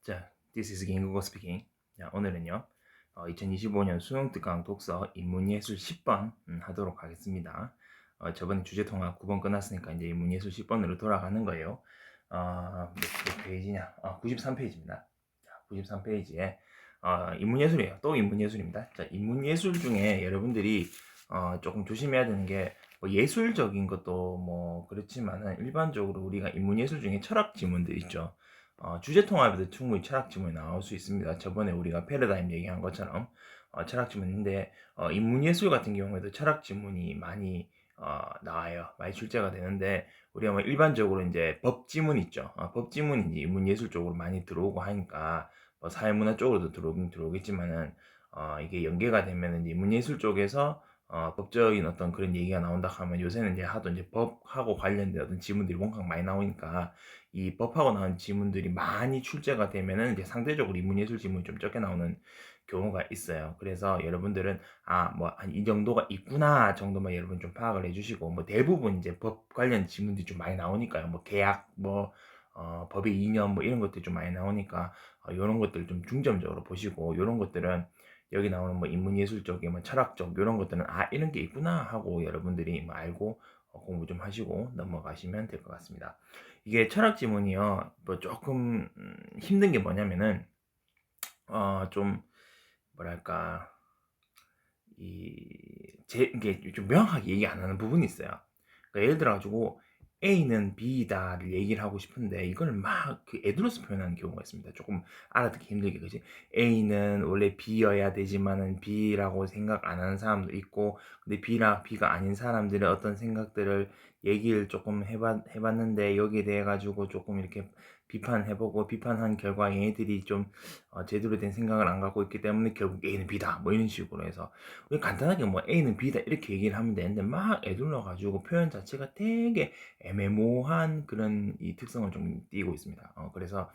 자, This is 김국호 스피킹. 자, 오늘은요, 2025년 수능 특강 독서 인문예술 10번 하도록 하겠습니다. 저번에 주제통합 9번 끝났으니까 이제 인문예술 10번으로 돌아가는 거예요. 몇 페이지냐? 93페이지입니다. 자, 93페이지에 인문예술이에요. 또 인문예술입니다. 자, 인문예술 중에 여러분들이 조금 조심해야 되는 게 뭐 예술적인 것도 뭐 그렇지만은 일반적으로 우리가 인문예술 중에 철학 지문들 있죠. 주제 통합에도 충분히 철학 지문이 나올 수 있습니다. 저번에 우리가 패러다임 얘기한 것처럼 철학 지문인데 인문예술 같은 경우에도 철학 지문이 많이 나와요. 많이 출제가 되는데 우리가 뭐 일반적으로 이제 법 지문 있죠. 법 지문이 이제 인문예술 쪽으로 많이 들어오고 하니까 뭐 사회문화 쪽으로도 들어오긴 들어오겠지만은 이게 연계가 되면 이제 인문예술 쪽에서 법적인 어떤 그런 얘기가 나온다 하면 요새는 이제 하도 이제 법하고 관련된 어떤 지문들이 워낙 많이 나오니까 이 법하고 나온 지문들이 많이 출제가 되면은 이제 상대적으로 인문예술 지문이 좀 적게 나오는 경우가 있어요. 그래서 여러분들은 뭐 한 이 정도가 있구나 정도만 여러분 좀 파악을 해주시고 뭐 대부분 이제 법 관련 지문들이 좀 많이 나오니까요. 뭐 계약 뭐 법의 이념 뭐 이런 것들이 좀 많이 나오니까 이런 것들 좀 중점적으로 보시고 이런 것들은 여기 나오는 뭐 인문예술 쪽에 뭐 철학 쪽 이런 것들은 이런 게 있구나 하고 여러분들이 뭐 알고 공부 좀 하시고 넘어가시면 될 것 같습니다. 이게 철학 지문이요 뭐 조금 힘든 게 뭐냐면은 좀 뭐랄까 이게 좀 명확하게 얘기 안 하는 부분이 있어요. 그러니까 예를 들어 가지고 A는 B다를 얘기를 하고 싶은데 이걸 막 그 에둘러서 표현하는 경우가 있습니다. 조금 알아듣기 힘들게 그지? A는 원래 B여야 되지만은 B라고 생각 안 하는 사람도 있고 근데 B가 아닌 사람들의 어떤 생각들을 얘기를 조금 해봤는데 여기에 대해 가지고 조금 이렇게 비판해보고 비판한 결과 얘네들이 좀 제대로 된 생각을 안 갖고 있기 때문에 결국 A는 B다 뭐 이런 식으로 해서 우리 간단하게 뭐 A는 B다 이렇게 얘기를 하면 되는데 막 애둘러 가지고 표현 자체가 되게 애매모호한 그런 이 특성을 좀 띠고 있습니다. 그래서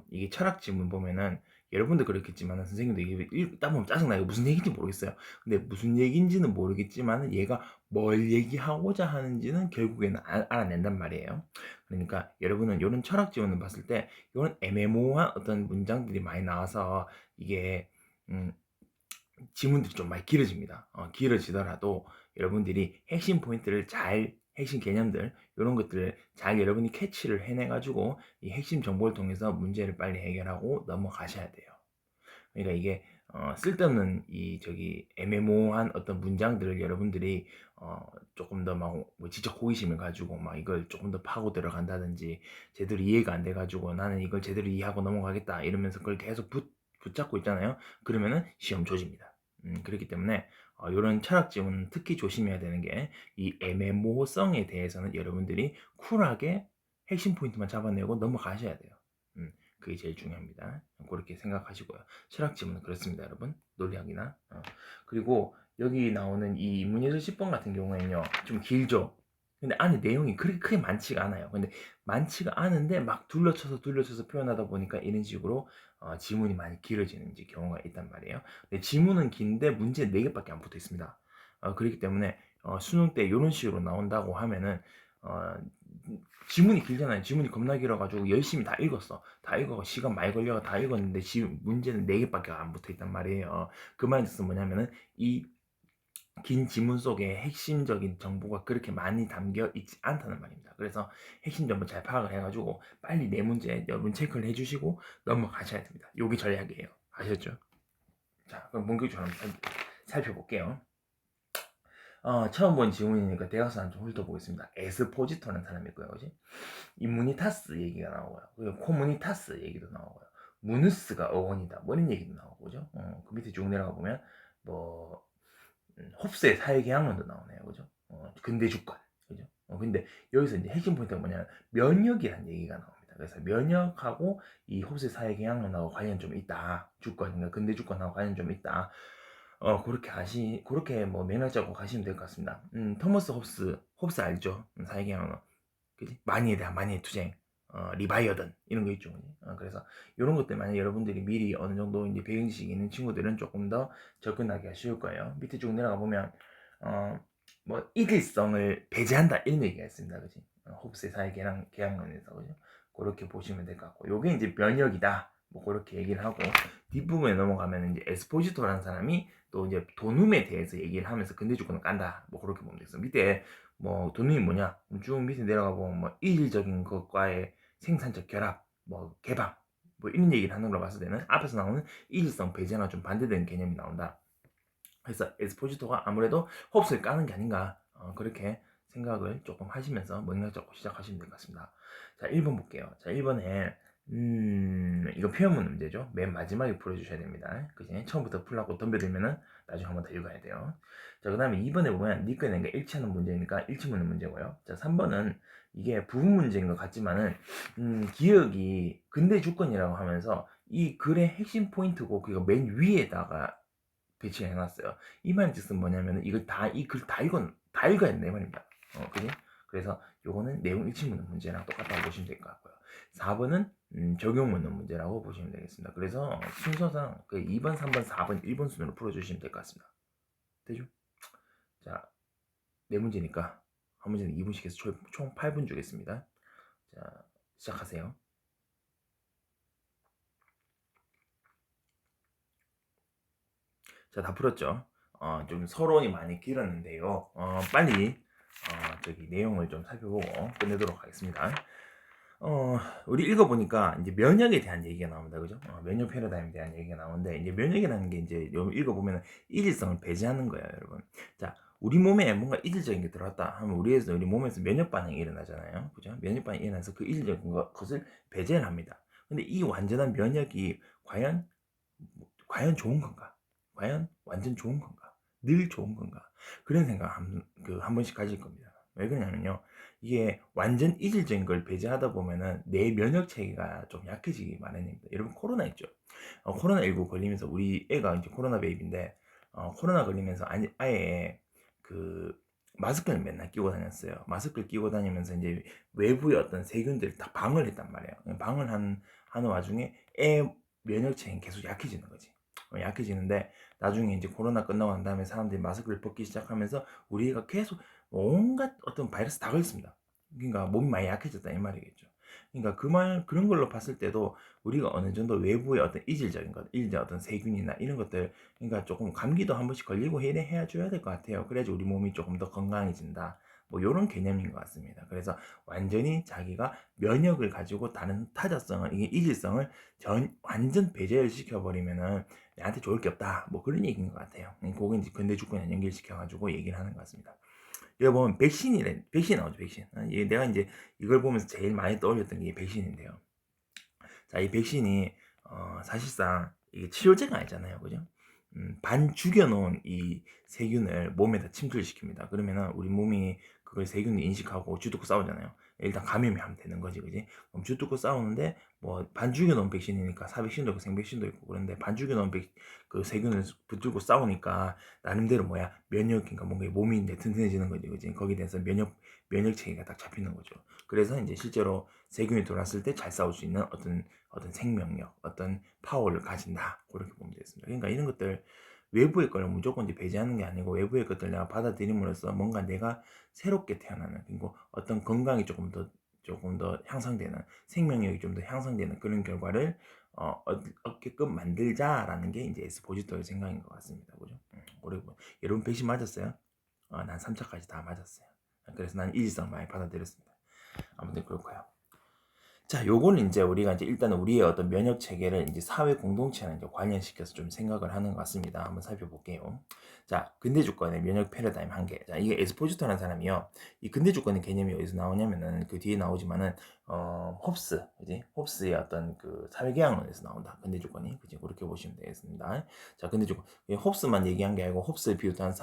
이게 철학 지문 보면은 여러분도 그렇겠지만 선생님도 이게 읽다 보면 짜증나요. 무슨 얘기인지 모르겠어요. 근데 무슨 얘기인지는 모르겠지만 얘가 뭘 얘기하고자 하는지는 결국에는 알아낸단 말이에요. 그러니까 여러분은 이런 철학 지문을 봤을 때 이런 애매모호한 어떤 문장들이 많이 나와서 이게 지문들이 좀 많이 길어집니다. 길어지더라도 여러분들이 핵심 포인트를 핵심 개념들 이런 것들을 잘 여러분이 캐치를 해내가지고 이 핵심 정보를 통해서 문제를 빨리 해결하고 넘어가셔야 돼요. 그러니까 이게 쓸데없는 애매모호한 어떤 문장들을 여러분들이 조금 더 막 뭐 지적 호기심을 가지고 막 이걸 조금 더 파고 들어간다든지 제대로 이해가 안 돼가지고 나는 이걸 제대로 이해하고 넘어가겠다 이러면서 그걸 계속 붙잡고 있잖아요. 그러면은 시험 조집니다. 그렇기 때문에 이런 철학 지문은 특히 조심해야 되는 게 이 애매모호성에 대해서는 여러분들이 쿨하게 핵심 포인트만 잡아내고 넘어가셔야 돼요. 그게 제일 중요합니다. 그렇게 생각하시고요. 철학 지문은 그렇습니다, 여러분. 논리학이나. 그리고 여기 나오는 이 문예술 10번 같은 경우에는요, 좀 길죠. 근데 안에 내용이 그렇게 크게 많지가 않아요. 근데 많지가 않은데 막 둘러쳐서 표현하다 보니까 이런 식으로 지문이 많이 길어지는 경우가 있단 말이에요. 근데 지문은 긴데 문제 4개밖에 안 붙어 있습니다. 그렇기 때문에 수능 때 이런 식으로 나온다고 하면은 어, 지문이 길잖아요. 지문이 겁나 길어가지고 열심히 다 읽었어. 다 읽어가 시간 많이 걸려가 다 읽었는데 지금 문제는 4개밖에 안 붙어 있단 말이에요. 그 말인 뜻은 뭐냐면은 이 긴 지문 속에 핵심적인 정보가 그렇게 많이 담겨 있지 않다는 말입니다. 그래서 핵심 정보 잘 파악을 해가지고 빨리 내 문제 여러분 체크를 해주시고 넘어가셔야 됩니다. 요게 전략이에요. 아셨죠? 자, 그럼 문교처럼 살펴볼게요. 처음 본 지문이니까 대각선 좀 훑어보겠습니다. 에스포지토라는 사람이 있고요, 그지? 인무니타스 얘기가 나오고요. 그리고 코무니타스 얘기도 나오고요. 무누스가 어원이다. 뭐 이런 얘기도 나오고, 그죠? 그 밑에 쭉 내려가 보면, 뭐, 홉스의 사회계약론도 나오네요, 그죠? 근대 주권, 그죠? 근데 여기서 이제 핵심 포인트가 뭐냐면, 면역이라는 얘기가 나옵니다. 그래서 면역하고 이 홉스의 사회계약론하고 관련 좀 있다. 주권인가 근대 주권하고 관련 좀 있다. 그렇게 뭐 맥락적으로 가시면 될 것 같습니다. 토머스 홉스 알죠? 사회계약론. 그지? 만이에 대한 만이의 투쟁, 리바이어든 이런 거 있죠. 그래서 이런 것들 만약 여러분들이 미리 어느 정도 이제 배경지식이 있는 친구들은 조금 더 접근하기가 쉬울 거예요. 밑에 쭉 내려가 보면 뭐 이질성을 배제한다 이런 얘기가 있습니다. 그지? 홉스의 사회 계약론에서 그죠? 그렇게 보시면 될 것 같고, 요게 이제 면역이다. 뭐 그렇게 얘기를 하고, 뒷부분에 넘어가면 이제 에스포지토라는 사람이 또 이제 돈음에 대해서 얘기를 하면서 근대 주권을 깐다. 뭐 그렇게 보면 되겠어. 밑에 뭐 돈음이 뭐냐? 쭉 밑에 내려가 보면 뭐 이질적인 것과의 생산적 결합, 뭐 개방, 뭐 이런 얘기를 하는 걸로 봤을 때는 앞에서 나오는 이질성 배제나 좀 반대되는 개념이 나온다. 그래서 에스포지토가 아무래도 홉스를 까는 게 아닌가, 그렇게 생각을 조금 하시면서 맥락 잡고 시작하시면 될 것 같습니다. 자, 1번 볼게요. 자, 1번에 이거 표현문 문제죠. 맨 마지막에 풀어주셔야 됩니다. 그지? 처음부터 풀라고 덤벼들면은 나중에 한번 더 읽어야 돼요. 자, 그 다음에 2번에 보면 니꺼 낸게 일치하는 문제니까 일치문의 문제고요. 자, 3번은 이게 부분 문제인 것 같지만은 기억이 근대 주권이라고 하면서 이 글의 핵심 포인트고, 그리고 맨 위에다가 배치해 놨어요. 이 말인즉슨 뭐냐면 이걸 이 글 다 읽어야 된다 이 말입니다. 그지? 그래서 요거는 내용 일치 묻는 문제랑 똑같다고 보시면 될 것 같고요. 4번은 적용 묻는 문제라고 보시면 되겠습니다. 그래서 순서상 그 2번, 3번, 4번, 1번 순으로 풀어주시면 될 것 같습니다. 되죠? 자, 네 문제니까 한 문제는 2분씩 해서 총 8분 주겠습니다. 자, 시작하세요. 자, 다 풀었죠? 좀 서론이 많이 길었는데요. 빨리 저기 내용을 좀 살펴보고 끝내도록 하겠습니다. 우리 읽어보니까 이제 면역에 대한 얘기가 나옵니다. 그죠? 면역 패러다임에 대한 얘기가 나오는데, 이제 면역이라는 게 이제 읽어보면 이질성을 배제하는 거예요, 여러분. 자, 우리 몸에 뭔가 이질적인 게 들어왔다 하면 우리 몸에서 면역 반응이 일어나잖아요. 그죠? 면역 반응이 일어나서 그 이질적인 것을 배제를 합니다. 근데 이 완전한 면역이 과연 좋은 건가? 과연 완전 좋은 건가? 늘 좋은 건가? 그런 생각 한 번씩 가질 겁니다. 왜 그러냐면요. 이게 완전 이질적인 걸 배제하다 보면은 내 면역 체계가 좀 약해지기 마련입니다. 여러분 코로나 있죠? 코로나19 걸리면서 우리 애가 이제 코로나 베이비인데, 코로나 걸리면서 아예 그 마스크를 맨날 끼고 다녔어요. 마스크를 끼고 다니면서 이제 외부의 어떤 세균들이 다 방을 했단 말이에요. 방을 하는 와중에 애 면역 체계는 계속 약해지는 거지. 약해지는데 나중에 이제 코로나 끝나고 난 다음에 사람들이 마스크를 벗기 시작하면서 우리가 계속 온갖 어떤 바이러스 다 걸렸습니다. 그러니까 몸이 많이 약해졌다 이 말이겠죠. 그러니까 그런 걸로 봤을 때도 우리가 어느 정도 외부의 어떤 이질적인 것, 어떤 세균이나 이런 것들, 그러니까 조금 감기도 한 번씩 걸리고 해야 줘야 될 것 같아요. 그래야지 우리 몸이 조금 더 건강해진다. 뭐 이런 개념인 것 같습니다. 그래서 완전히 자기가 면역을 가지고 다른 타자성을, 이게 이질성을 완전 배제를 시켜버리면은 나한테 좋을 게 없다. 뭐 그런 얘기인 것 같아요. 그거 이제 근대 주권에 연결시켜가지고 얘기를 하는 것 같습니다. 여기 보면 백신 나오죠, 백신. 내가 이제 이걸 보면서 제일 많이 떠올렸던 게 백신인데요. 자, 이 백신이 사실상 이게 치료제가 아니잖아요, 그죠? 반 죽여놓은 이 세균을 몸에다 침투시킵니다. 그러면은 우리 몸이 그걸 세균을 인식하고 쥐 뚫고 싸우잖아요. 일단 감염이 하면 되는 거지, 그지? 그럼 쥐 뚫고 싸우는데 뭐 반 죽여놓은 백신이니까 사백신도 있고 생백신도 있고 그런데 반 죽여놓은 그 세균을 붙들고 싸우니까 나름대로 뭐야 면역인가 뭔가 몸이 이제 튼튼해지는 거지, 그지? 거기에 대해서 면역 체계가 딱 잡히는 거죠. 그래서 이제 실제로 세균이 들어왔을 때 잘 싸울 수 있는 어떤 생명력, 어떤 파워를 가진다. 그렇게 보면 되겠습니다. 그러니까 이런 것들 외부의 걸 무조건 이제 배제하는 게 아니고 외부의 것들 내가 받아들임으로써 뭔가 내가 새롭게 태어나는, 그리고 어떤 건강이 조금 더 향상되는, 생명력이 좀 더 향상되는 그런 결과를 얻게끔 만들자라는 게 이제 에스포지토의 생각인 것 같습니다. 그죠? 그리고 여러분 백신 맞았어요? 난 3차까지 다 맞았어요. 그래서 난 일상 많이 받아들였습니다. 아무튼 그렇고요. 자, 요거는 이제 우리가 이제 일단은 우리의 어떤 면역 체계를 이제 사회 공동체랑 이제 관련시켜서 좀 생각을 하는 것 같습니다. 한번 살펴볼게요. 자, 근대 주권의 면역 패러다임 한계. 자, 이게 에스포지토라는 사람이요. 이 근대 주권의 개념이 어디서 나오냐면은 그 뒤에 나오지만은 홉스, 그지? 홉스의 어떤 그 사회계약론에서 나온다. 근대 주권이, 그지? 그렇게 보시면 되겠습니다. 자, 근대 주권. 홉스만 얘기한 게 아니고 홉스를 비롯한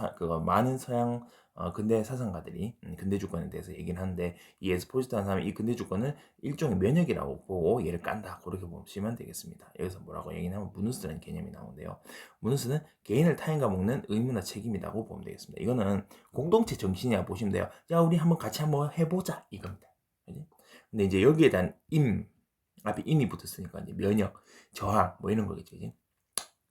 많은 서양 근대 사상가들이 근대 주권에 대해서 얘기를 하는데, 이 에스포지토라는 사람이 이 근대 주권을 일종의 면역이라고 보고 얘를 깐다. 그렇게 보시면 되겠습니다. 여기서 뭐라고 얘기하면 무누스라는 개념이 나오는데요. 무누스는 개인을 타인과 묶는 의무나 책임이라고 보면 되겠습니다. 이거는 공동체 정신이라고 보시면 돼요. 자, 우리 같이 한번 해보자 이겁니다. 그치? 근데 이제 여기에 대한 앞에 임이 붙었으니까 이제 면역, 저항 뭐 이런 거겠죠. 그치?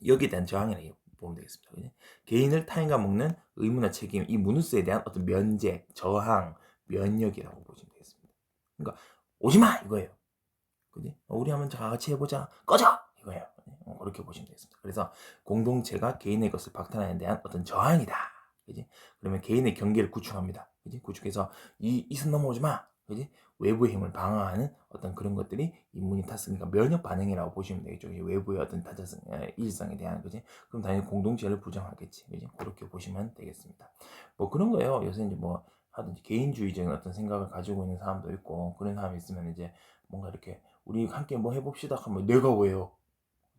여기에 대한 저항이라고 보면 되겠습니다. 그치? 개인을 타인과 묶는 의무나 책임, 이 무누스에 대한 어떤 면제, 저항, 면역이라고 보시면 되겠습니다. 그러니까 오지마 이거예요. 그지? 우리 한번 다 같이 해보자. 꺼져! 그렇게 보시면 되겠습니다. 그래서 공동체가 개인의 것을 박탈하는 데한 어떤 저항이다. 그지? 그러면 개인의 경계를 구축합니다. 그지? 구축해서 이 선 넘어오지 마. 그지? 외부의 힘을 방어하는 어떤 그런 것들이 이무니타스, 그러니까 면역 반응이라고 보시면 되겠죠. 외부의 어떤 타자성, 일상에 대한, 그지? 그럼 당연히 공동체를 부정하겠지. 그지? 그렇게 보시면 되겠습니다. 뭐 그런 거예요. 요새 이제 뭐 하든지 개인주의적인 어떤 생각을 가지고 있는 사람도 있고, 그런 사람이 있으면 이제 뭔가 이렇게 우리 함께 뭐 해봅시다 하면 내가 왜요?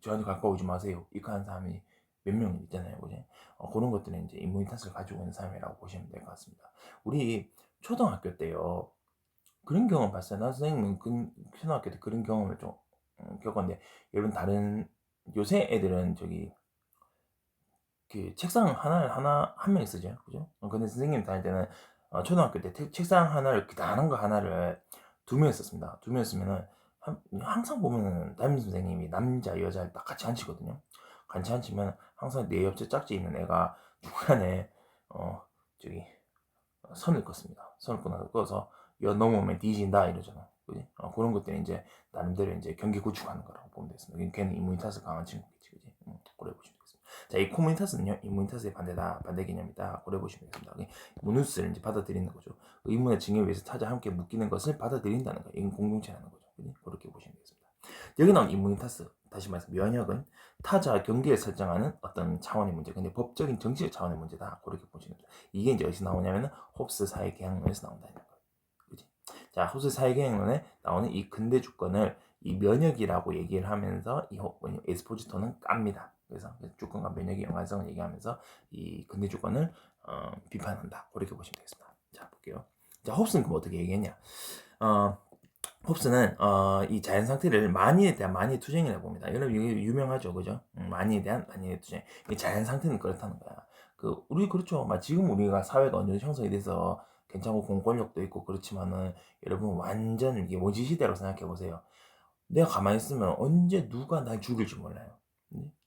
저한테 가까우지 마세요. 이렇게 하는 사람이 몇 명 있잖아요. 그지? 그런 것들은 이제 이무니타스를 가지고 있는 사람이라고 보시면 될 것 같습니다. 우리 초등학교 때요. 그런 경험 봤어요. 난 선생님은 초등학교 때 그런 경험을 좀 겪었는데, 여러분 다른 요새 애들은 저기 그 책상 하나를 한 명이 쓰죠. 그죠? 근데 선생님 다닐 때는 초등학교 때 책상 하나를 기다란 거 하나를 두 명이 썼습니다. 두 명이 쓰면은 항상 보면은 담임 선생님이 남자 여자를 딱 같이 앉히거든요. 같이 앉히면 항상 내 옆에 짝지 있는 애가 중간에 저기 선을 긋습니다. 선을 끊어서 여 넘으면 뒤진다 이러잖아. 그지? 그런 것들이 이제 나름대로 이제 경기 구축하는 거라고 보면 되겠습니다. 걔는 이무니타스 강한 친구겠지, 그지? 그래 보시면 되겠습니다. 자, 이 코무니타스는요, 이무니타스의 반대다, 반대 개념이다. 그래 보시면 되겠습니다. 무누스를 이제 받아들이는 거죠. 의문의 증에 위해서 타자 함께 묶이는 것을 받아들인다는 거예요. 이건 공동체라는 거죠. 그지? 그렇게 보시면 되겠습니다. 여기 나온 이무니타스, 다시 말해서 면역은 타자 경계에 설정하는 어떤 차원의 문제, 근데 법적인 정치적 차원의 문제다. 그렇게 보시면 됩니다. 이게 이제 어디서 나오냐면은 홉스 사회계약론에서 나온다는 거예요. 그지? 자, 홉스 사회계약론에 나오는 이 근대 주권을 이 면역이라고 얘기를 하면서 이 에스포지토는 깝니다. 그래서 주권과 면역의 연관성을 얘기하면서 이 근대 주권을 비판한다. 그렇게 보시면 되겠습니다. 자, 볼게요. 자, 홉스는 그럼 어떻게 얘기했냐? 홉스는 이 자연 상태를 만인에 대한 만인의 투쟁이라고 봅니다. 여러분 이게 유명하죠, 그죠? 만인에 대한 만인의 투쟁. 이 자연 상태는 그렇다는 거야. 우리 그렇죠. 지금 우리가 사회가 어느 정도 형성이 돼서 괜찮고 공권력도 있고 그렇지만은 여러분 완전 이게 원시 시대라고 생각해 보세요. 내가 가만히 있으면 언제 누가 날 죽일지 몰라요.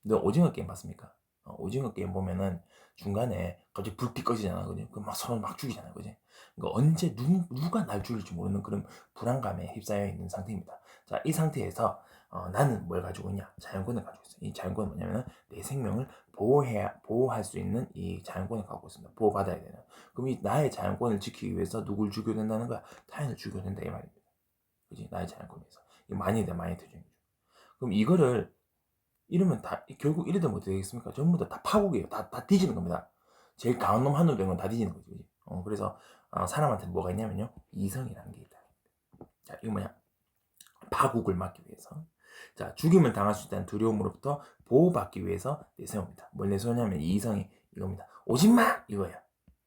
너 오징어 게임 봤습니까? 오징어 게임 보면은 중간에 갑자기 불빛 꺼지잖아, 그지? 막 서로 막 죽이잖아, 그지? 그러니까 언제 누가 날 죽일지 모르는 그런 불안감에 휩싸여 있는 상태입니다. 자, 이 상태에서 나는 뭘 가지고 있냐? 자연권을 가지고 있어. 이 자연권은 뭐냐면은 내 생명을 보호할 수 있는 이 자연권을 갖고 있습니다. 보호받아야 되는. 그럼 이 나의 자연권을 지키기 위해서 누굴 죽여야 된다는 거야? 타인을 죽여야 된다 이 말입니다. 그지? 나의 자연권에서. 이 많이 돼, 많이 되죠. 그럼 이거를 이러면 결국 이래 되면 어떻게 되겠습니까? 전부 다 파국이에요. 다 뒤지는 겁니다. 제일 강한 놈 한 놈 되는 건 다 뒤지는 거죠. 그래서 사람한테 뭐가 있냐면요. 이성이라는 게 있다. 자, 이거 뭐냐? 파국을 막기 위해서. 자, 죽임을 당할 수 있다는 두려움으로부터 보호받기 위해서 내세웁니다. 뭘 내세우냐면 이성이 이겁니다. 오지마! 이거야.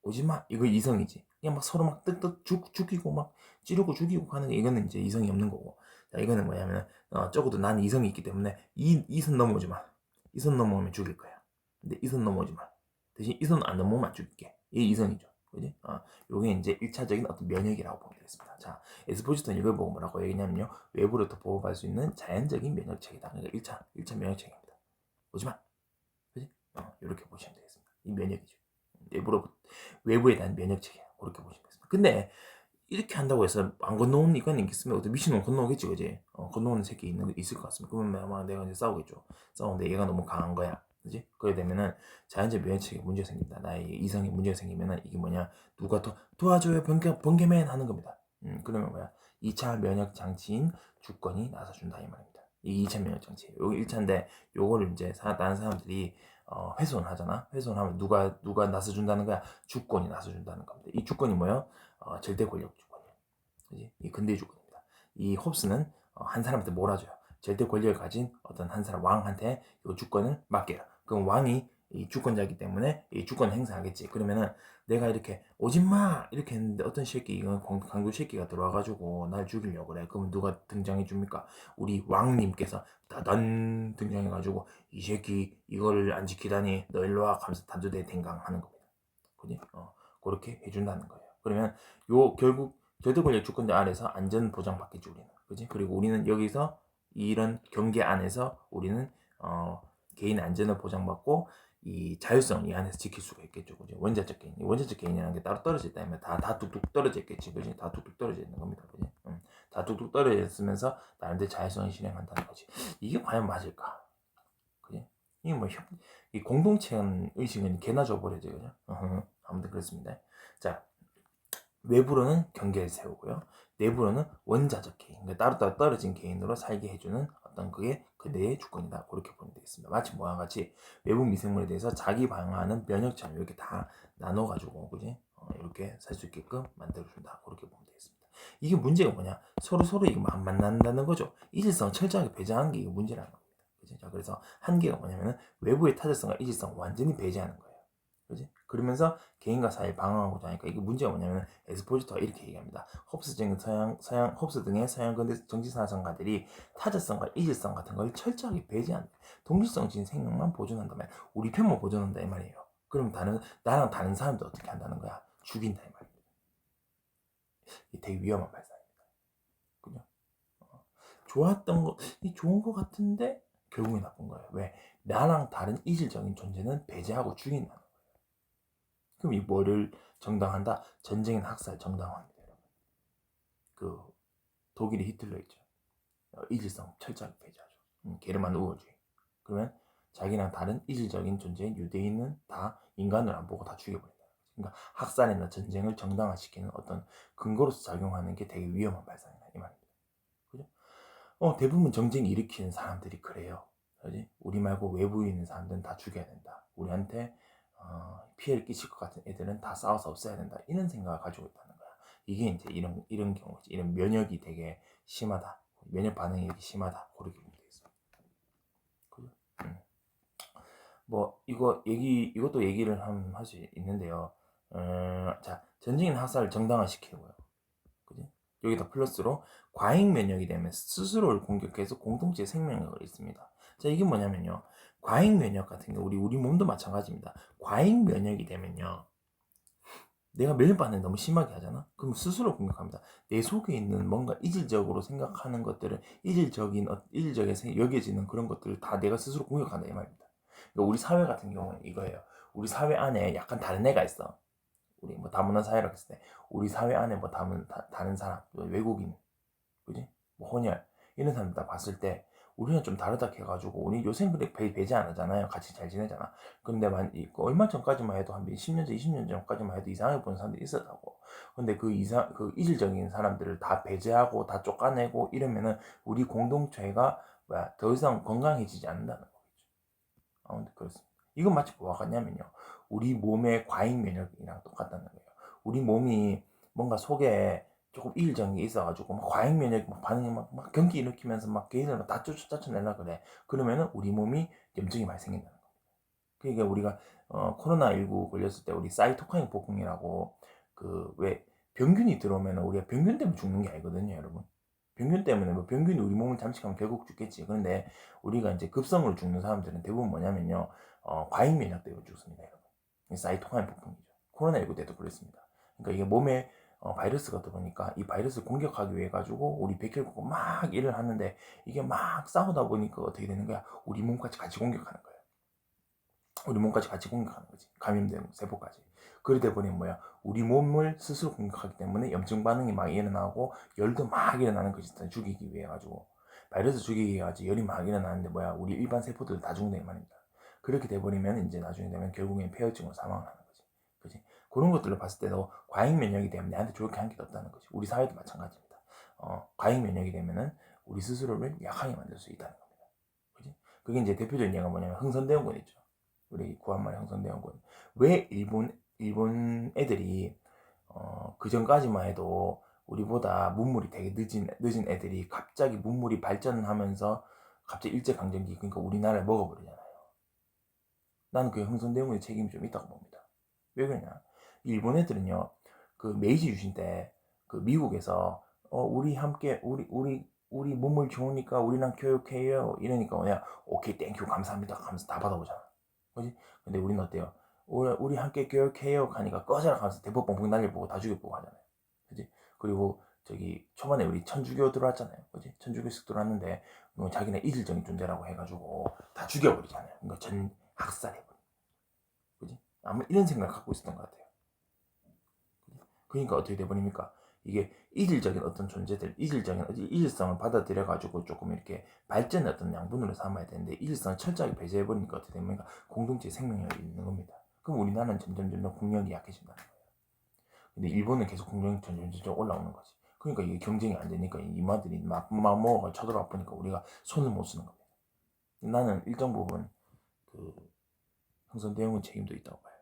오지마! 이거 이성이지. 그냥 막 서로 막 뜩뜩 죽이고 막 찌르고 죽이고 하는 게 이거는 이제 이성이 없는 거고. 자, 이거는 뭐냐면 적어도 나는 이성이 있기 때문에 이 선 넘어오지 마. 이 선 넘어오면 죽일 거야. 근데 이 선 넘어오지 마. 대신 이 선 안 넘어오면 죽일게. 이게 이성이죠. 그지? 요게 이제 1차적인 어떤 면역이라고 보면 되겠습니다. 자, 에스포지토는 이걸 보고 뭐라고 얘기냐면요. 외부로부터 보호받을 수 있는 자연적인 면역체계다. 그러니까 1차 면역체계입니다. 오지마. 그지? 이렇게 보시면 되겠습니다. 이 면역이죠. 외부에 대한 면역체계. 그렇게 보시면 되겠습니다. 근데 이렇게 한다고 해서 안 건너오는 이건 있겠으면 어떤 미친놈 건너오겠지, 그지? 건너오는 새끼 있을 것 같습니다. 그러면 아마 내가 이제 싸우겠죠. 싸우는데 얘가 너무 강한 거야. 그지? 그래 되면은 자연적 면역체계 문제가 생긴다. 나의 이성에 문제가 생기면은 이게 뭐냐? 누가 도와줘요, 번개맨 하는 겁니다. 그러면 뭐야? 2차 면역 장치인 주권이 나서준다 이 말입니다. 이 2차 면역 장치. 요거 1차인데 요거를 이제 다른 사람들이 훼손하잖아. 훼손하면 누가 나서준다는 거야? 주권이 나서준다는 겁니다. 이 주권이 뭐야? 절대 권력 주권이에요. 그지? 이 근대 주권입니다. 이 홉스는 한 사람한테 몰아줘요. 절대 권력을 가진 어떤 한 사람 왕한테 이 주권을 맡겨라. 그럼 왕이 이 주권자이기 때문에 이 주권을 행사하겠지. 그러면은 내가 이렇게 오지마 이렇게 했는데 어떤 새끼 이건 강도 새끼가 들어와가지고 날 죽이려고 그래. 그러면 누가 등장해 줍니까? 우리 왕님께서 다단 등장해가지고 이 새끼 이거를 안 지키다니 너 일로 와 하면서 단두대 댕강하는 겁니다. 그지? 그렇게 해준다는 거예요. 그러면 결국 절대 권력 주권자 아래서 안전 보장 받겠지 우리는. 그지? 그리고 우리는 여기서 이런 경계 안에서 우리는 개인 안전을 보장받고 이 자율성을 이 안에서 지킬 수가 있겠죠. 그지? 원자적 개인이라는 게 따로 떨어져 있다면 다 뚝뚝 떨어져 있겠지. 그지? 다 뚝뚝 떨어져 있는 겁니다. 그지? 다 뚝뚝 떨어져 있으면서 나름대로 자율성을 실행한다는 거지. 이게 과연 맞을까? 이 뭐 이 공동체 의식은 개나 줘버려져, 그죠? 아무튼 그렇습니다. 자, 외부로는 경계를 세우고요. 내부로는 원자적 개인, 그러니까 따로따로 떨어진 개인으로 살게 해주는 어떤 그게 그대의 주권이다. 그렇게 보면 되겠습니다. 마치 뭐와 같이 외부 미생물에 대해서 자기 방어하는 면역처럼 이렇게 다 나눠가지고, 그지? 이렇게 살 수 있게끔 만들어준다. 그렇게 보면 되겠습니다. 이게 문제가 뭐냐? 서로 이거 안 만난다는 거죠. 이질성 철저하게 배제하는 게 이게 문제라는 겁니다. 그지? 자, 그래서 한계가 뭐냐면은 외부의 타자성과 이질성 완전히 배제하는 거예요. 그지? 그러면서 개인과 사이를 방어하고자 하니까 이게 문제가 뭐냐면 에스포지터가 이렇게 얘기합니다. 홉스 등의 서양 근대 정치사상가들이 타자성과 이질성 같은 걸 철저하게 배제한다. 동질성적인 생명만 보존한다면 우리 편만 보존한다 이 말이에요. 그럼 나랑 다른 사람도 어떻게 한다는 거야? 죽인다 이 말입니다. 이게 되게 위험한 발상입니다. 그죠? 좋았던 거, 이 좋은 거 같은데 결국에 나쁜 거예요. 왜? 나랑 다른 이질적인 존재는 배제하고 죽인다. 그럼 이 뭐를 정당한다? 전쟁인 학살 정당화입니다, 여러분. 그 독일의 히틀러 있죠. 이질성 철저하게 배제하죠. 게르만 우월주의. 그러면 자기랑 다른 이질적인 존재인 유대인은 다 인간을 안 보고 다 죽여버린다. 그러니까 학살이나 전쟁을 정당화시키는 어떤 근거로서 작용하는 게 되게 위험한 발상이다 이 말입니다. 그죠? 대부분 정쟁 일으키는 사람들이 그래요. 그지? 우리 말고 외부에 있는 사람들은 다 죽여야 된다. 우리한테 피해를 끼칠 것 같은 애들은 다 싸워서 없애야 된다. 이런 생각을 가지고 있다는 거야. 이게 이제 이런 경우지. 이런 면역이 되게 심하다. 면역 반응이 이렇게 심하다. 그렇게 보면 되겠습니다. 그죠? 뭐 이것도 얘기를 할 수 있는데요. 자, 전쟁인 학살을 정당화시키고요. 그지? 여기다 플러스로 과잉 면역이 되면 스스로를 공격해서 공동체 생명력을 잃습니다. 자, 이게 뭐냐면요. 과잉 면역 같은 게 우리 몸도 마찬가지입니다. 과잉 면역이 되면요. 내가 면역 반응을 너무 심하게 하잖아? 그럼 스스로 공격합니다. 내 속에 있는 뭔가 이질적으로 생각하는 것들을 이질적에 여겨지는 그런 것들을 다 내가 스스로 공격한다 이 말입니다. 그러니까 우리 사회 같은 경우는 이거예요. 우리 사회 안에 약간 다른 애가 있어. 우리 뭐 다문화 사회라고 했을 때 우리 사회 안에 뭐 다른 사람, 외국인, 그지? 뭐 혼혈 이런 사람들 다 봤을 때 우리는 좀 다르다 해가지고 우리 요새 그렇게 배제 안 하잖아요. 같이 잘 지내잖아. 근데 얼마 전까지만 해도 한 10년 전, 20년 전까지만 해도 이상하게 보는 사람들이 있었다고. 근데 그 이질적인 사람들을 다 배제하고 다 쫓아내고 이러면은 우리 공동체가 더 이상 건강해지지 않는다는 거겠죠. 아무튼 그렇습니다. 이건 마치 뭐와 같냐면요. 우리 몸의 과잉 면역이랑 똑같다는 거예요. 우리 몸이 뭔가 속에 조금 이질적인 게 있어가지고 막 과잉 면역 반응이 막 경기 일으키면서 막 개인을 다 쫓아내려 그래. 그러면은 우리 몸이 염증이 많이 생긴다는 겁니다. 그러니까 우리가 코로나19 걸렸을 때 우리 사이토카인 폭풍이라고 그 왜 병균이 들어오면 우리가 병균 때문에 죽는 게 아니거든요, 여러분. 병균 때문에 뭐 병균이 우리 몸을 잠식하면 결국 죽겠지. 그런데 우리가 이제 급성으로 죽는 사람들은 대부분 뭐냐면요, 과잉 면역 때문에 죽습니다, 여러분. 사이토카인 폭풍이죠. 코로나19 때도 그랬습니다. 그러니까 이게 몸에 바이러스가 들어오니까 이 바이러스를 공격하기 위해 가지고 우리 백혈구가 막 일을 하는데 이게 막 싸우다 보니까 어떻게 되는 거야? 우리 몸까지 같이 공격하는 거야. 우리 몸까지 같이 공격하는 거지. 감염된 세포까지. 그러다 보니 뭐야? 우리 몸을 스스로 공격하기 때문에 염증 반응이 막 일어나고 열도 막 일어나는 것이 죽이기 위해 가지고 바이러스 죽이기 위해 가지고 열이 막 일어나는데 뭐야? 우리 일반 세포들 다 죽는다 이 말입니다. 그렇게 돼버리면 이제 나중에 되면 결국엔 폐혈증으로 사망하는 거지. 그지? 그런 것들을 봤을 때도 과잉 면역이 되면 내한테 좋을 게 한 개도 없다는 거지. 우리 사회도 마찬가지입니다. 과잉 면역이 되면은 우리 스스로를 약하게 만들 수 있다는 겁니다. 그지? 그게 이제 대표적인 예가 뭐냐면 흥선대원군 있죠. 우리 구한말 형성대원군. 왜 일본 애들이 그 전까지만 해도 우리보다 문물이 되게 늦은 애들이 갑자기 문물이 발전하면서 갑자기 일제강점기 그러니까 우리나라를 먹어버리잖아요. 나는 그 형성대원군의 책임이 좀 있다고 봅니다. 왜 그러냐? 일본 애들은요, 그 메이지 유신 때 그 미국에서 우리 함께 우리 문물 좋으니까 우리랑 교육해요 이러니까 뭐냐 오케이 땡큐 감사합니다 하면서 다 받아보잖아. 그지? 근데 우리는 어때요? 우리 함께 교육해요 하니까 꺼져라 하면서 대포 뻥뻥 날려보고 다 죽여보고 하잖아요. 그지? 그리고 저기 초반에 우리 천주교 들어왔잖아요. 그지? 천주교식 들어왔는데 자기네 이질적인 존재라고 해가지고 다 죽여버리잖아요. 그러니까 전 학살해버려. 그지? 아마 이런 생각을 갖고 있었던 것 같아요. 그러니까 어떻게 돼버립니까? 이게 이질적인 어떤 존재들, 이질적인 이질성을 받아들여가지고 조금 이렇게 발전의 어떤 양분으로 삼아야 되는데 이질성을 철저하게 배제해버리니까 어떻게 됩니까? 공동체의 생명력이 있는 겁니다. 그럼 우리나라는 점점 국력이 약해진다는 거예요. 근데 일본은 계속 국력이 점점 올라오는 거지. 그러니까 이게 경쟁이 안 되니까 이마들이 막 먹어가 쳐들어와 보니까 우리가 손을 못 쓰는 겁니다. 나는 일정 부분 그 흥선 대응은 책임도 있다고 봐요.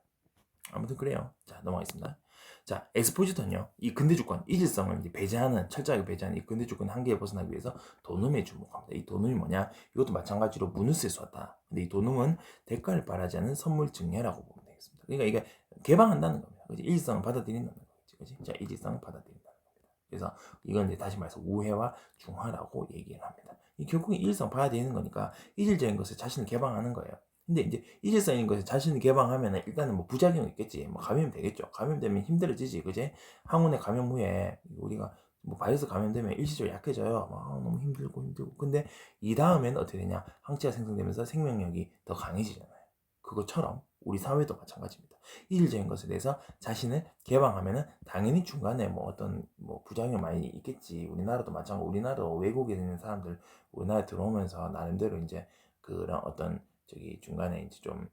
아무튼 그래요. 자, 넘어가겠습니다. 자, 엑스포지터는요, 이 근대주권, 이질성을 이제 배제하는, 철저하게 배제하는 이 근대주권 한계에 벗어나기 위해서 도놈에 주목합니다. 이 도놈이 뭐냐? 이것도 마찬가지로 무누스에 쏘았다. 근데 이 도놈은 대가를 바라지 않는 선물 증여라고 보면 되겠습니다. 그러니까 이게 개방한다는 겁니다. 그치? 이질성을 받아들인다는 거지. 그치? 자, 이질성을 받아들인다는 겁니다. 그래서 이건 이제 다시 말해서 우회와 중화라고 얘기를 합니다. 결국은 이질성 받아들이는 거니까 이질적인 것을 자신을 개방하는 거예요. 근데 이제 이질성인 것에 자신을 개방하면 일단은 뭐 부작용이 있겠지. 뭐 감염 되겠죠. 감염되면 힘들어지지. 그제? 항원의 감염 후에 우리가 뭐 바이러스 감염되면 일시적으로 약해져요. 막 너무 힘들고. 근데 이 다음에는 어떻게 되냐? 항체가 생성되면서 생명력이 더 강해지잖아요. 그것처럼 우리 사회도 마찬가지입니다. 이질적인 것에 대해서 자신을 개방하면은 당연히 중간에 뭐 어떤 뭐 부작용이 많이 있겠지. 우리나라도 마찬가지고 우리나라도 외국에 있는 사람들 우리나라에 들어오면서 나름대로 이제 그런 어떤 저기 중간에 이제 좀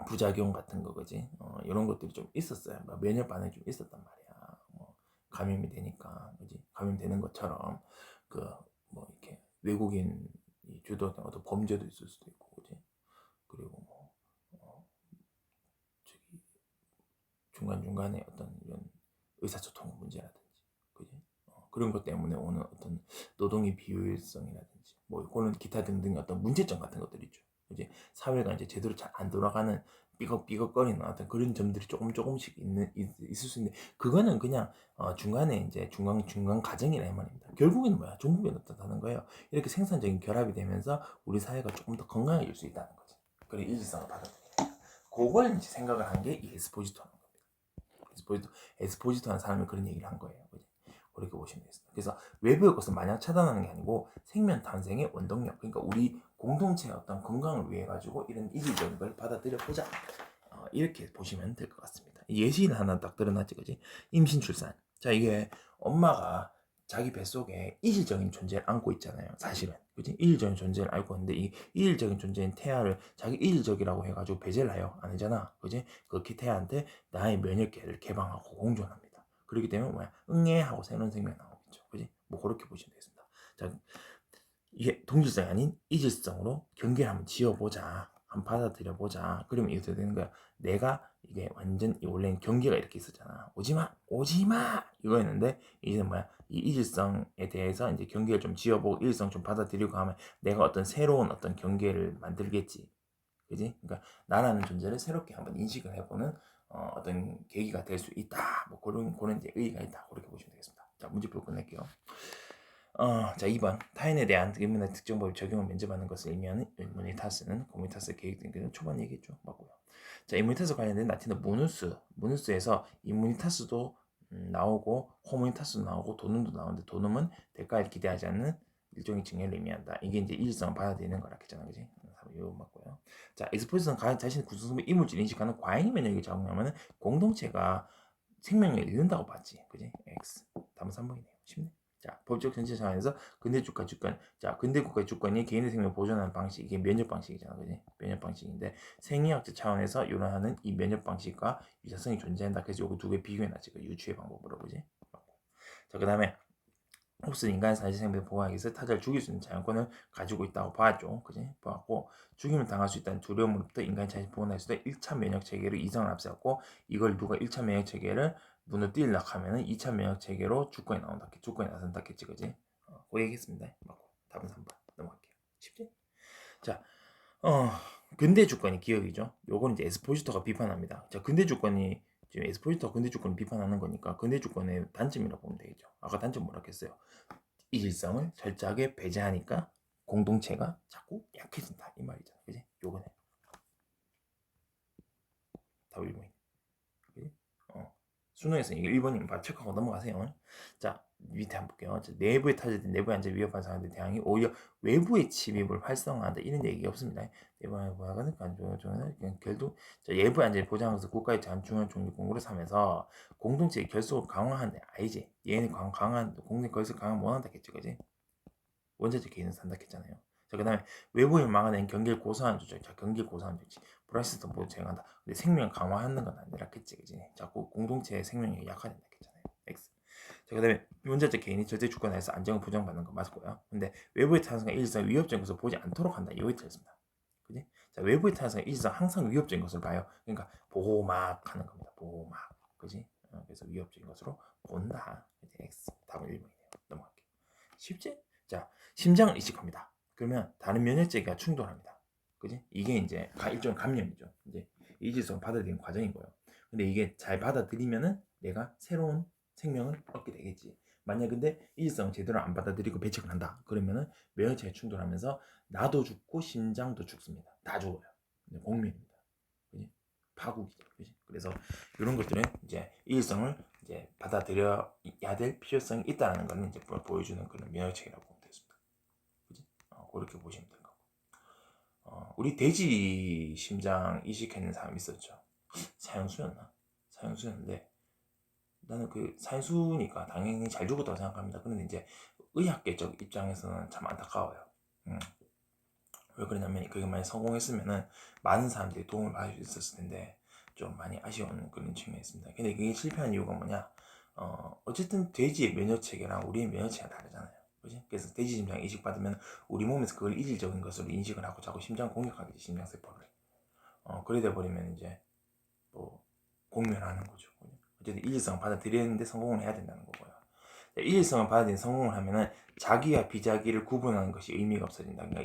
부작용 같은 거 그지? 이런 것들이 좀 있었어요. 뭐 면역 반응이 좀 있었단 말이야. 뭐 감염이 되니까 그지? 감염되는 것처럼 그 뭐 이렇게 외국인 주도된 어떤 범죄도 있을 수도 있고 그지? 그리고 뭐 저기 중간 중간에 어떤 이런 의사소통 문제라든지 그지? 그런 것 때문에 오는 어떤 노동의 비효율성이라든지 뭐 그런 기타 등등 어떤 문제점 같은 것들이 있죠. 이제 사회가 이제 제대로 잘 안 돌아가는 삐걱삐걱거리는 어떤 그런 점들이 조금씩 있을 수 있는데 그거는 그냥 중간에 이제 중간 과정이라 이 말입니다. 결국에는 뭐야? 종국에 나타나는 거예요. 이렇게 생산적인 결합이 되면서 우리 사회가 조금 더 건강해질 수 있다는 거지. 그래 일지성을 받아들이니까 그걸 이제 생각을 한 게 이 에스포지토라는 겁니다. 에스포지토라는 사람이 그런 얘기를 한 거예요. 그지? 그렇게 보시면 되겠습니다. 그래서 외부의 것을 마냥 차단하는 게 아니고 생명 탄생의 원동력, 그러니까 우리 공동체의 어떤 건강을 위해 가지고 이런 이질적인 걸 받아들여 보자. 이렇게 보시면 될 것 같습니다. 예시는 하나 딱 드러났지, 그지? 임신 출산. 자, 이게 엄마가 자기 뱃속에 이질적인 존재를 안고 있잖아요. 사실은. 그지? 이질적인 존재를 안고 있는데 이 이질적인 존재인 태아를 자기 이질적이라고 해가지고 배제를 해요. 아니잖아. 그지? 그 태아한테 나의 면역계를 개방하고 공존합니다. 그렇기 때문에 뭐야? 응애 하고 새로운 생명이 나오겠죠. 그지? 뭐 그렇게 보시면 되겠습니다. 자, 이게 동질성이 아닌 이질성으로 경계를 한번 지어보자. 한번 받아들여보자. 그러면 이렇게 되는 거야. 내가 이게 완전 원래는 경계가 이렇게 있었잖아. 오지마, 오지마 이거였는데 이제는 뭐야? 이 이질성에 대해서 이제 경계를 좀 지어보고 이질성 좀 받아들이고 하면 내가 어떤 새로운 어떤 경계를 만들겠지. 그지? 그러니까 나라는 존재를 새롭게 한번 인식을 해보는 어떤 계기가 될 수 있다. 뭐 그런 이제 의의가 있다. 그렇게 보시면 되겠습니다. 자, 문제풀 끝낼게요. 자, 2번. 타인에 대한 의문의 특정법의 적용을 면제받는 것을 의미하는 이무니타스는 코미타스 계획된 초반 얘기했죠. 맞고요. 자, 이무니타스 관련된 라틴어 무누스에서 이무니타스도 나오고 호무니타스도 나오고 도눔도 나오는데 도눔은 대가를 기대하지 않는 일종의 증여를 의미한다. 이게 이제 일성을 받아들이는 거라 했잖아, 그지? 이거 맞고요. 자, 엑스포지션 자신의 구성성의 이물질 인식하는 과잉 면역을 작용하면 공동체가 생명력을 잃는다고 봤지, 그지? X. 답은 3번이네요. 쉽네. 자, 법적 전체 상황에서 근대국가 주권. 자, 근대국가의 주권이 개인의 생명을 보존하는 방식. 이게 면역 방식이잖아, 그지? 면역 방식인데 생리학적 차원에서 요란하는 이 면역 방식과 유사성이 존재한다. 그래서 요거 두 개 비교해놨지. 그 유추의 방법으로, 그지? 자, 그 다음에 혹시 인간의 사실 생명을 보호하기 위해서 타자를 죽일 수 있는 자연권을 가지고 있다고 봐왔죠. 그지? 봐왔고 죽임을 당할 수 있다는 두려움으로부터 인간의 자신을 보호할 수 있는 1차 면역 체계로 이성을 앞세웠고 이걸 누가 1차 면역 체계를 무너뜨리려고 하면은 2차 면역 체계로 주권이 나온다. 주권이 나선다겠지, 그지? 그 얘기했습니다. 맞고 답은 3번 넘어갈게요. 쉽지? 자, 근대 주권이 기억이죠. 요건 이제 에스포지터가 비판합니다. 자, 근대 주권이 지금 에스포지터 근대 주권을 비판하는 거니까 근대 주권의 단점이라고 보면 되겠죠. 아까 단점 뭐라 했어요? 이질성을 철저하게 배제하니까 공동체가 자꾸 약해진다 이 말이잖아. 그지? 요거네. 답 1번이네. 그지? 수능에서 이게 1번이면 바로 체크하고 넘어가세요. 자, 밑에 한번 볼게요. 내부에 타자된 내부에 앉아 위협한 상황에 대항이 오히려 외부의 침입을 활성화한다. 이런 얘기가 없습니다. 내부에 보아가는 그냥 결도 외부에 앉아 보장하면서 국가의 장중한 종류 공고를 삼면서 공동체의 결속을 강화한다. 아니지. 얘는 강한 공동 결속 강화 못한다겠지, 그지? 원자적 개인은 산다 했잖아요. 자, 그다음에 외부를 막아낸 경계를 고소하는 조치. 자, 경계를 고소하는 조치. 브라시스도 뭐 제공한다. 근데 생명 강화하는 건 아니라겠지, 그지? 자꾸 공동체의 생명력이 약화된다 했잖아요. X. 자, 그다음에 원자적 개인이 절대 주권에서 안정을 보장받는 거 맞고요. 근데 외부의 탄생과 일상 위협적인 것을 보지 않도록 한다. 이거 틀렸습니다. 그지? 자, 외부의 탄생과 일상 항상 위협적인 것을 봐요. 그러니까 보호막 하는 겁니다. 보호막. 그지? 그래서 위협적인 것으로 본다. 이제 X. 답은 1번이네요. 넘어갈게요. 쉽지? 자, 심장을 이식합니다. 그러면 다른 면역체계가 충돌합니다. 그지? 이게 이제 일종의 감염이죠. 이제 이질성 받아들이는 과정인 거예요. 근데 이게 잘 받아들이면은 내가 새로운 생명을 얻게 되겠지. 만약 근데 이질성 제대로 안 받아들이고 배척을 한다. 그러면은 면역체계 충돌하면서 나도 죽고 심장도 죽습니다. 다 죽어요. 공면입니다. 그지? 파국이죠. 그지? 그래서 이런 것들은 이제 이질성을 이제 받아들여야 될 필요성이 있다는 것을 이제 보여주는 그런 면역체계라고 보면 되겠습니다. 그지? 그렇게 보시면 될 거고. 우리 돼지 심장 이식했는 사람 있었죠. 사형수였나? 사형수였는데 나는 그 사형수니까 당연히 잘 죽었다고 생각합니다. 그런데 이제 의학계적 입장에서는 참 안타까워요. 왜 그러냐면 그게 만약 성공했으면은 많은 사람들이 도움을 받을 수 있었을 텐데 좀 많이 아쉬운 그런 측면이 있습니다. 근데 그게 실패한 이유가 뭐냐? 어쨌든 돼지의 면역체계랑 우리의 면역체계가 다르잖아요. 그지? 그래서 돼지 심장 이식 받으면 우리 몸에서 그걸 이질적인 것으로 인식을 하고 자꾸 심장 공격하겠지, 심장세포를. 그래 돼 버리면 이제 뭐 공멸하는 거죠. 어쨌든 이질성 받아들였는데 성공을 해야 된다는 거고요. 이질성을 받아들인 성공을 하면은 자기와 비자기를 구분하는 것이 의미가 없어진다. 그러니까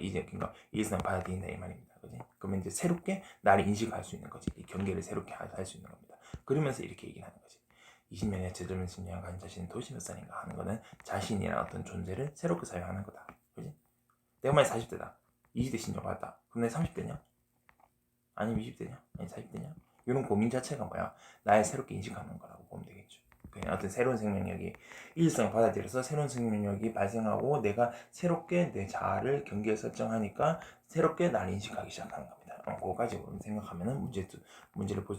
이질성 받아들인다 이 말입니다. 그지? 그러면 이제 새롭게 나를 인식할 수 있는 거지. 이 경계를 새롭게 할 수 있는 겁니다. 그러면서 이렇게 얘기를 하는 거지. 20년의 제대로 심리학 가진 자신은 도대체 몇 살인가 하는 거는 자신이나 어떤 존재를 새롭게 사용하는 거다. 그지? 내가 만약 40대다. 20대 신청 받았다. 그럼 내 30대냐? 아니면 20대냐? 아니 40대냐? 이런 고민 자체가 뭐야? 나의 새롭게 인식하는 거라고 보면 되겠죠. 그냥 어떤 새로운 생명력이 일성을 받아들여서 새로운 생명력이 발생하고 내가 새롭게 내 자아를 경계에 설정하니까 새롭게 나를 인식하기 시작하는 겁니다. 그거까지 생각하면 문제를 볼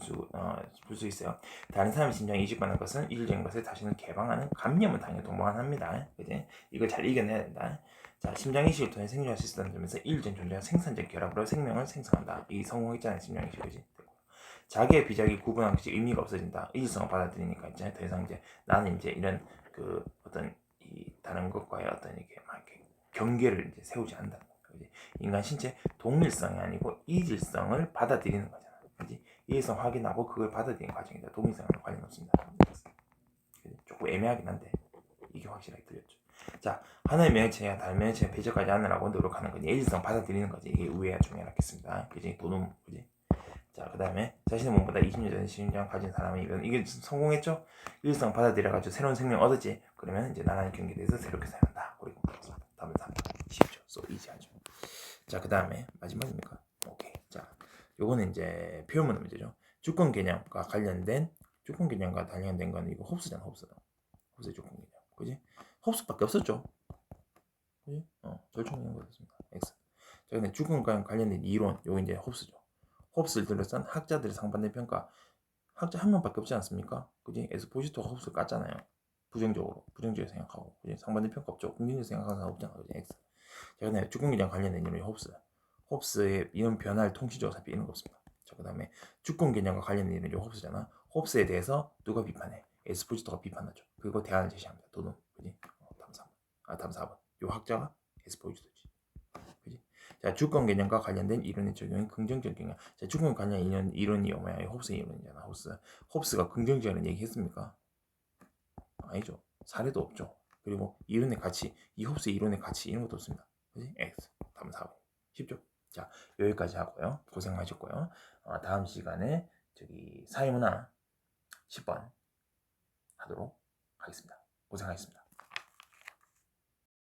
수 있어요. 다른 사람의 심장이 이식받는 것은 이질적인 것을 자신을 개방하는 감염은 당연히 동반합니다. 그지? 이걸 잘 이겨내야 된다. 자, 심장 이식을 통해 생존할 수 있다는 점에서 이질적인 존재와 생산적 결합으로 생명을 생성한다. 이 성공했잖아요, 심장 이식이지. 자기의 비자기 구분하는 것이 의미가 없어진다. 이질성을 받아들이니까 이제 더 이상 이제 나는 이제 이런 그 어떤 이 다른 것과의 어떤 이게 막 이렇게 경계를 이제 세우지 않는다. 인간 신체 동일성이 아니고 이질성을 받아들이는 거잖아. 그지? 이질성 확인하고 그걸 받아들이는 과정이다. 동일성은 관련 없습니다. 조금 애매하긴 한데 이게 확실하게 들렸죠. 자, 하나의 면역체계가 다른 면역체계 배제하지 않으라고 노력하는 거지. 이질성 받아들이는 거지. 이게 우애와 중요하겠습니다. 그지? 도놈, 그지? 자, 그 다음에 자신의 몸보다 20년 전 심장 가진 사람이 이게 성공했죠? 일성 받아들여가지고 새로운 생명 얻었지? 그러면 이제 나라는 경기에 대해서 새롭게 살아간다. 그리고 다음에 쉽죠. 소 이지하죠. 자, 그 다음에 마지막입니까? 오케이. 자, 요거는 이제 표현문 문제죠. 주권 개념과 관련된 건 이거 홉스잖아. 홉스의 주권 개념. 그지? 홉스밖에 없었죠. 그지? 절충되는 거였습니다. X. 자, 근데 주권과 관련된 이론, 요거 이제 홉스죠. 홉스를 둘러싼 학자들의 상반된 평가. 학자 한 명밖에 없지 않습니까? 그지? 에스포지토가 홉스를 깠잖아요. 부정적으로 생각하고. 그지? 상반된 평가 없죠. 긍정적으로 생각하는 사람 없잖아. 그지? X. 자, 그 다음에 주권기장 관련된 이론이 홉스의 이론 변화를 통치적으로 살피는 거 없습니다. 자, 그 다음에 주권 개념과 관련된 이론이 홉스잖아. 홉스에 대해서 누가 비판해? 에스포지토가 비판하죠. 그리고 대안을 제시합니다. 도는, 그지? 다음 4번. 요 학자가 에스포지토지. 그지? 자, 주권 개념과 관련된 이론의 적용은 긍정적 경향. 자, 주권 관련 이론이 뭐야? 홉스의 이론이잖아. 홉스가 긍정적인 얘기 했습니까? 아니죠. 사례도 없죠. 그리고 이론의 가치, 이 홉스의 이론의 가치 이런 것도 없습니다. 그지? X. 다음 4번. 쉽죠? 자, 여기까지 하고요. 고생 하셨고요. 다음 시간에 사회문화 10번 하도록 하겠습니다. 고생하셨습니다.